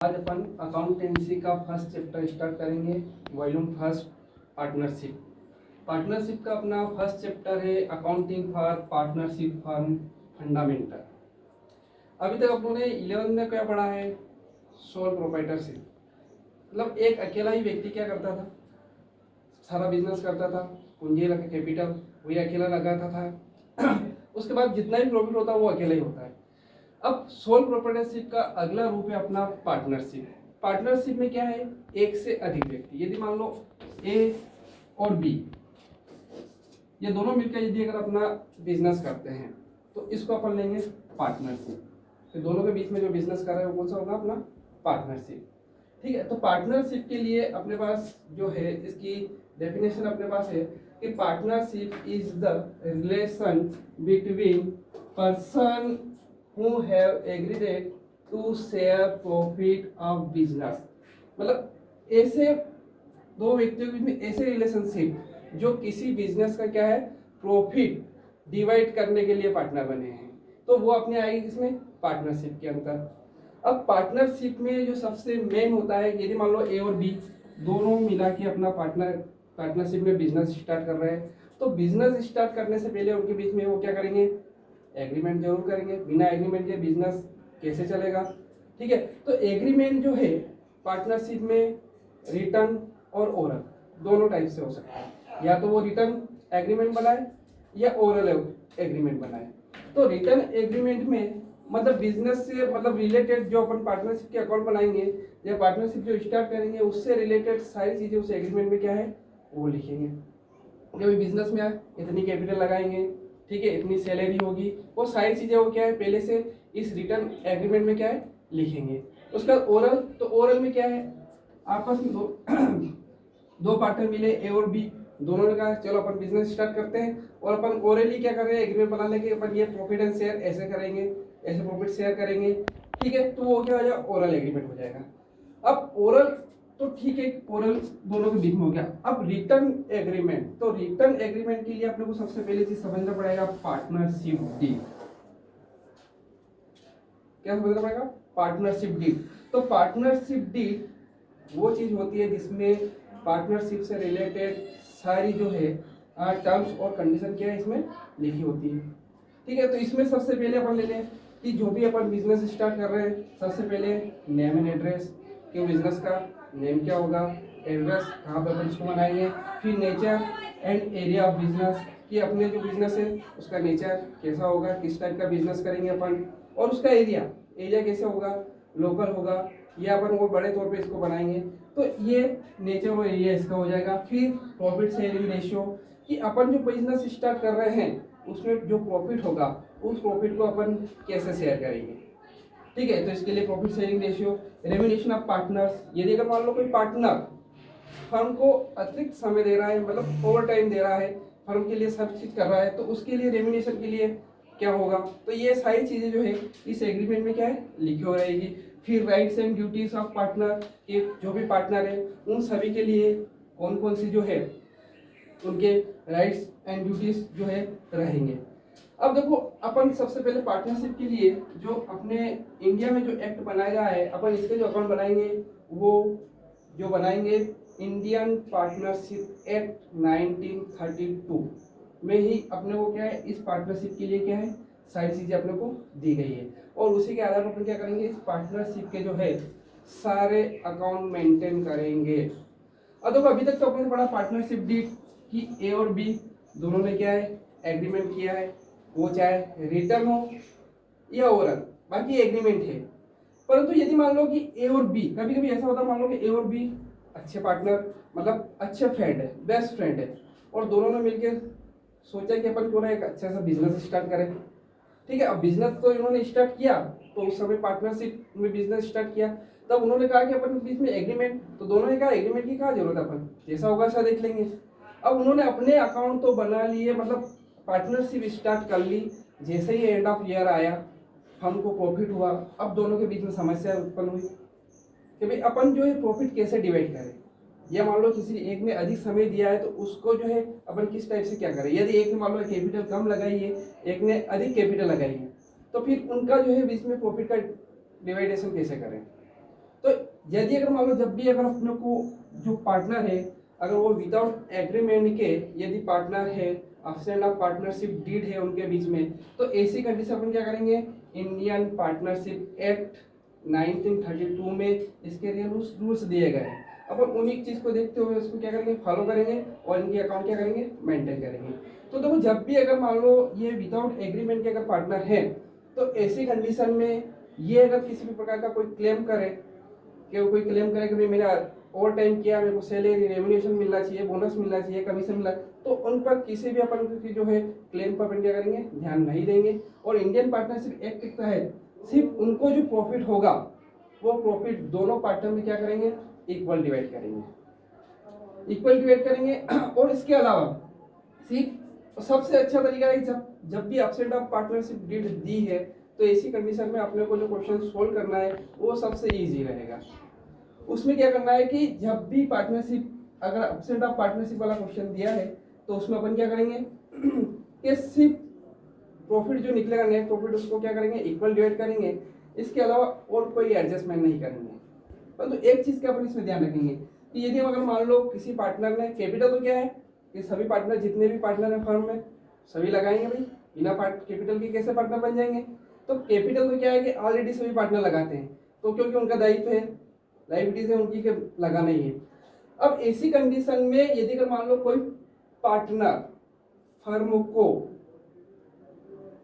आज अपन अकाउंटेंसी का first chapter start करेंगे। Volume first, partnership. पार्टनरशिप का अपना फर्स्ट चैप्टर है accounting for partnership firm fundamental. अभी तक अपन ने 11 में क्या पढ़ा है? Sole proprietorship. मतलब एक अकेला ही व्यक्ति क्या करता था, सारा बिजनेस करता था, पूंजी लगा कैपिटल वही अकेला लगाता था उसके बाद जितना भी प्रॉफिट होता है वो अकेला ही होता है। अब सोल प्रोप्राइटरशिप का अगला रूप है अपना पार्टनरशिप। पार्टनरशिप में क्या है? एक से अधिक व्यक्ति। यदि मान लो ए और बी ये दोनों मिलकर यदि अगर अपना बिजनेस करते हैं तो इसको अपन लेंगे पार्टनरशिप। तो दोनों के बीच में जो बिजनेस कर रहे हैं वो कौन सा होगा? अपना पार्टनरशिप। ठीक है, तो पार्टनरशिप के लिए अपने पास जो है इसकी डेफिनेशन अपने पास है कि partnership is the relation between person who have agreed to share profit of business। मतलब ऐसे दो व्यक्तियों के बीच में ऐसे रिलेशनशिप जो किसी बिजनेस का क्या है, प्रॉफिट डिवाइड करने के लिए पार्टनर बने हैं, तो वो अपने आएगी किसमें? पार्टनरशिप के अंदर। अब पार्टनरशिप में जो सबसे मेन होता है, यदि मान लो ए और बी दोनों मिला के अपना पार्टनरशिप में बिजनेस स्टार्ट कर रहे हैं, तो बिजनेस स्टार्ट करने से पहले उनके बीच में वो क्या करेंगे? एग्रीमेंट जरूर करेंगे। बिना एग्रीमेंट के बिजनेस कैसे चलेगा? ठीक है, तो एग्रीमेंट जो है पार्टनरशिप में रिटर्न और ओरल दोनों टाइप से हो सकता है। या तो वो रिटर्न एग्रीमेंट बनाए या ओरल एग्रीमेंट बनाए। तो रिटर्न एग्रीमेंट में मतलब बिजनेस से मतलब रिलेटेड जो अपन पार्टनरशिप के अकाउंट बनाएंगे या पार्टनरशिप जो स्टार्ट करेंगे उससे रिलेटेड सारी चीजें उस एग्रीमेंट में क्या है वो लिखेंगे। जब बिजनेस में इतनी कैपिटल लगाएंगे, ठीक है, इतनी सैलरी होगी, वो सारी चीजें वो क्या है पहले से इस रिटर्न एग्रीमेंट में क्या है लिखेंगे। उसके बाद ओरल, तो ओरल में क्या है, आपस में दो पार्टनर मिले ए और बी, दोनों ने कहा चलो अपन बिजनेस स्टार्ट करते हैं, और अपन ओरली क्या कर रहे हैं, एग्रीमेंट बना लेके अपन ये प्रॉफिट एंड शेयर ऐसे करेंगे, ऐसे प्रॉफिट शेयर करेंगे। ठीक है, तो वो क्या हो जाएगा? ओरल एग्रीमेंट हो जाएगा। अब ओरल तो ठीक है, ओरल दोनों के बीच में हो गया। अब रिटर्न एग्रीमेंट, तो रिटर्न एग्रीमेंट के लिए अपने को सबसे पहले चीज समझना पड़ेगा पार्टनरशिप डीड। क्या समझना पड़ेगा? Partnership deed. तो पार्टनरशिप डीड वो चीज होती है जिसमें पार्टनरशिप से रिलेटेड सारी जो है टर्म्स और कंडीशन क्या है इसमें लिखी होती है। ठीक है, तो इसमें सबसे पहले अपन ले लें कि जो भी अपन बिजनेस स्टार्ट कर रहे हैं, सबसे पहले नेम एंड एड्रेस कि बिजनेस का नेम क्या होगा, एड्रेस कहाँ पर अपन इसको बनाएंगे, फिर nature and area of business कि अपने जो बिजनेस है उसका नेचर कैसा होगा, किस टाइप का बिजनेस करेंगे अपन, और उसका एरिया एरिया कैसे होगा, लोकल होगा या अपन वो बड़े तौर पे इसको बनाएंगे। तो ये नेचर और एरिया इसका हो जाएगा। फिर प्रॉफिट शेयरिंग रेशियो कि अपन जो बिजनेस स्टार्ट कर रहे हैं उसमें जो प्रॉफिट होगा उस प्रॉफिट को अपन कैसे शेयर करेंगे। ठीक है, तो इसके लिए profit sharing ratio. Remuneration of partners, यदि अगर मान लो कोई पार्टनर फर्म को अतिरिक्त समय दे रहा है, मतलब ओवर टाइम दे रहा है, फर्म के लिए सब चीज कर रहा है, तो उसके लिए रेम्यूनरेशन के लिए क्या होगा। तो ये सारी चीजें जो है इस एग्रीमेंट में क्या है लिखी हो रहेगी। फिर rights and duties of partner, जो भी पार्टनर है उन सभी के लिए कौन कौन सी जो है उनके राइट्स एंड ड्यूटीज जो है रहेंगे। अब देखो अपन सबसे पहले पार्टनरशिप के लिए जो अपने इंडिया में जो एक्ट बनाया गया है, अपन इसके जो अकाउंट बनाएंगे वो जो बनाएंगे इंडियन पार्टनरशिप एक्ट 1932 में ही अपने को क्या है इस पार्टनरशिप के लिए क्या है सारी चीजें अपने को दी गई है, और उसी के आधार पर अपन क्या करेंगे इस पार्टनरशिप के जो है सारे अकाउंट मेंटेन करेंगे। अब देखो अभी तक तो अपने पढ़ा पार्टनरशिप डीड कि ए और बी दोनों ने क्या है एग्रीमेंट किया है, वो चाहे रिटर्न हो या ओरल, बाकी एग्रीमेंट है। परंतु यदि मान लो कि ए और बी, कभी कभी ऐसा होता है मान लो कि ए और बी अच्छे पार्टनर मतलब अच्छे फ्रेंड है, बेस्ट फ्रेंड है, और दोनों ने मिलकर सोचा कि अपन क्यों ना एक अच्छा सा बिजनेस स्टार्ट करें। ठीक है, अब बिजनेस तो इन्होंने स्टार्ट किया, तो उस समय पार्टनरशिप में बिजनेस स्टार्ट किया, तब उन्होंने कहा कि अपन बीच में एग्रीमेंट, तो दोनों ने कहा एग्रीमेंट की क्या जरूरत है, अपन जैसा होगा ऐसा देख लेंगे। अब उन्होंने अपने अकाउंट तो बना लिए, मतलब पार्टनरशिप स्टार्ट कर ली, जैसे ही एंड ऑफ ईयर आया फर्म को प्रॉफिट हुआ, अब दोनों के बीच में समस्या उत्पन्न हुई कि भाई अपन जो है प्रॉफिट कैसे डिवाइड करें, या मान लो किसी एक ने अधिक समय दिया है तो उसको जो है अपन किस टाइप से क्या करें। यदि एक ने मान लो कैपिटल कम लगाई है, एक ने अधिक कैपिटल लगाई है, तो फिर उनका जो है बीच में प्रॉफिट का डिवाइडेशन कैसे करें। तो यदि अगर मान लो जब भी अगर अपने को जो पार्टनर है अगर वो विदाउट एग्रीमेंट के यदि पार्टनर है, ऑप्शन ऑफ पार्टनरशिप डीड है उनके बीच में, तो ऐसी कंडीशन अपन क्या करेंगे, इंडियन पार्टनरशिप एक्ट 1932 में इसके लिए रूल्स दिए गए हैं। अपन उन्हीं चीज को देखते हुए उसको क्या करेंगे, फॉलो करेंगे और इनके अकाउंट क्या करेंगे, मेंटेन करेंगे। तो देखो जब भी अगर मान लो ये विदाउट एग्रीमेंट के अगर पार्टनर है तो ऐसी कंडीशन में ये अगर किसी भी प्रकार का कोई क्लेम करे कि कोई क्लेम करे कि भाई मेरा ओवर टाइम किया, मेरे को सैलरी रेम्युनेशन मिलना चाहिए, बोनस मिलना चाहिए, कमीशन मिलना, तो उन पर किसी भी अपन की जो है क्लेम पर अपन क्या करेंगे, ध्यान नहीं देंगे। और इंडियन पार्टनरशिप एक्ट के तहत सिर्फ उनको जो प्रॉफिट होगा वो प्रॉफिट दोनों पार्टनर में क्या करेंगे, इक्वल डिवाइड करेंगे, इक्वल डिवाइड करेंगे। और इसके अलावा सिर्फ सबसे अच्छा तरीका है जब भी एब्सेंट ऑफ पार्टनरशिप डीड दी है तो ऐसी कंडीशन में अपने को जो क्वेश्चन सोल्व करना है वो सबसे इजी रहेगा। उसमें क्या करना है कि जब भी पार्टनरशिप अगर एब्सेंट ऑफ पार्टनरशिप वाला क्वेश्चन दिया है तो उसमें अपन क्या करेंगे कि सिर्फ प्रॉफिट जो निकलेगा नेट प्रॉफिट उसको क्या करेंगे, इक्वल डिवाइड करेंगे। इसके अलावा और कोई एडजस्टमेंट नहीं करेंगे। परंतु एक चीज का अपन इसमें ध्यान रखेंगे कि यदि अगर मान लो किसी पार्टनर ने कैपिटल तो क्या है कि सभी पार्टनर जितने भी पार्टनर है फर्म में सभी लगाएंगे भाई, बिना कैपिटल के कैसे पार्टनर बन जाएंगे। तो कैपिटल तो क्या है कि ऑलरेडी सभी पार्टनर लगाते हैं, तो क्योंकि उनका दायित्व है, लाइबिलिटीज है उनकी के लगाना ही है। अब ऐसी कंडीशन में यदि अगर मान लो कोई पार्टनर फर्म को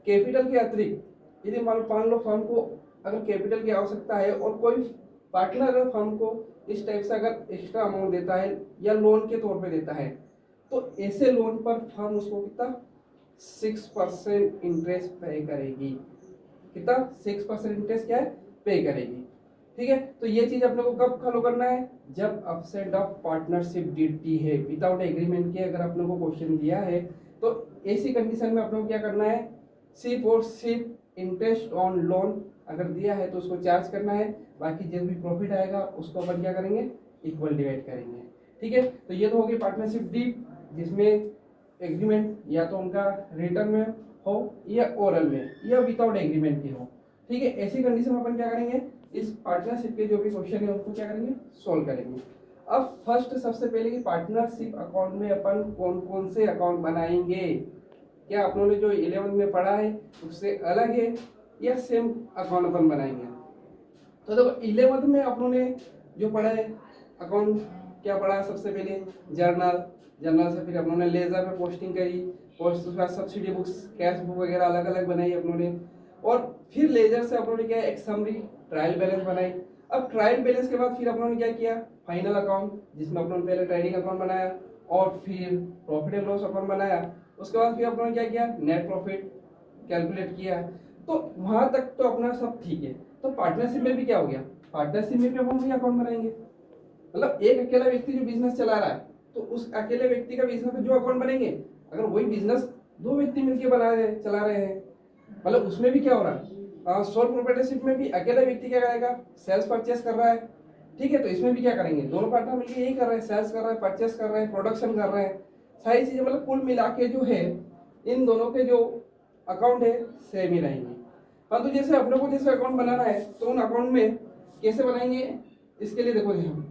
कैपिटल के अतिरिक्त यदि मान लो फर्म को अगर कैपिटल की आवश्यकता है और कोई पार्टनर अगर फर्म को इस टाइप से अगर एक्स्ट्रा अमाउंट देता है या लोन के तौर पे देता है तो ऐसे लोन पर फर्म उसको कितना 6% इंटरेस्ट पे करेगी। कितना 6% इंटरेस्ट क्या है, पे करेगी। ठीक है, तो ये चीज अपने को कब फॉलो करना है, जब अपसेट ऑफ पार्टनरशिप डी है विदाउट एग्रीमेंट के अगर अपने को क्वेश्चन दिया है तो ऐसी कंडीशन में अपने को क्या करना है, सिर्फ और सिर्फ इंटरेस्ट ऑन लोन अगर दिया है तो उसको चार्ज करना है, बाकी जो भी प्रॉफिट आएगा उसको अपन क्या करेंगे, इक्वल डिवाइड करेंगे। ठीक है, तो ये तो होगी पार्टनरशिप डीड जिसमें एग्रीमेंट या तो उनका रिटर्न में हो या ओरल में या विदाउट एग्रीमेंट की हो। ठीक है, ऐसी कंडीशन में अपन क्या करेंगे, इस पार्टनरशिप के जो भी क्वेश्चन है उनको क्या करेंगे, सोल्व करेंगे। अब फर्स्ट सबसे पहले कि पार्टनरशिप अकाउंट में अपन कौन कौन से अकाउंट बनाएंगे, क्या अपनों ने जो 11th में पढ़ा है उससे अलग है या सेम अकाउंट अपन बनाएंगे। तो देखो 11th में अपनों ने जो पढ़ा है अकाउंट क्या पढ़ा, सबसे पहले जर्नल, जर्नल से फिर अपनों ने लेजर में पोस्टिंग करी, पोस्ट उसके बाद सब्सिडी बुक्स, कैश बुक वगैरह अलग अलग बनाई अपनों ने, और फिर लेजर से अपनों ने क्या एक समरी ट्रायल बैलेंस बनाई। अब ट्रायल बैलेंस के बाद फिर अपनों ने क्या किया, फाइनल अकाउंट जिसमें अपनों ने पहले ट्रेडिंग अकाउंट बनाया और फिर प्रॉफिट एंड लॉस अकाउंट बनाया। उसके बाद फिर अपनों ने क्या किया, नेट प्रॉफिट कैलकुलेट किया। तो वहां तक तो अपना सब ठीक है। तो पार्टनरशिप में भी क्या हो गया, पार्टनरशिप में भी अपन वही अकाउंट बनाएंगे। मतलब एक अकेला व्यक्ति जो बिजनेस चला रहा है तो उस अकेले व्यक्ति का बिजनेस में जो अकाउंट बनेंगे अगर वही बिजनेस दो व्यक्ति मिलकर बना रहे हैं, चला रहे हैं, मतलब उसमें भी क्या हो रहा है, सोल प्रोप्राइटरशिप में भी अकेला व्यक्ति क्या करेगा, सेल्स परचेस कर रहा है। ठीक है, तो इसमें भी क्या करेंगे, दोनों पार्टनर मिलकर यही कर रहे हैं, सेल्स कर रहे हैं, परचेस कर रहे हैं, प्रोडक्शन कर रहे हैं, सारी चीजें मतलब कुल मिला के जो है इन दोनों के जो अकाउंट है सेम ही रहेंगे। परंतु जैसे अपने को जैसे अकाउंट बनाना है तो उन अकाउंट में कैसे बनाएंगे, इसके लिए देखो ध्यान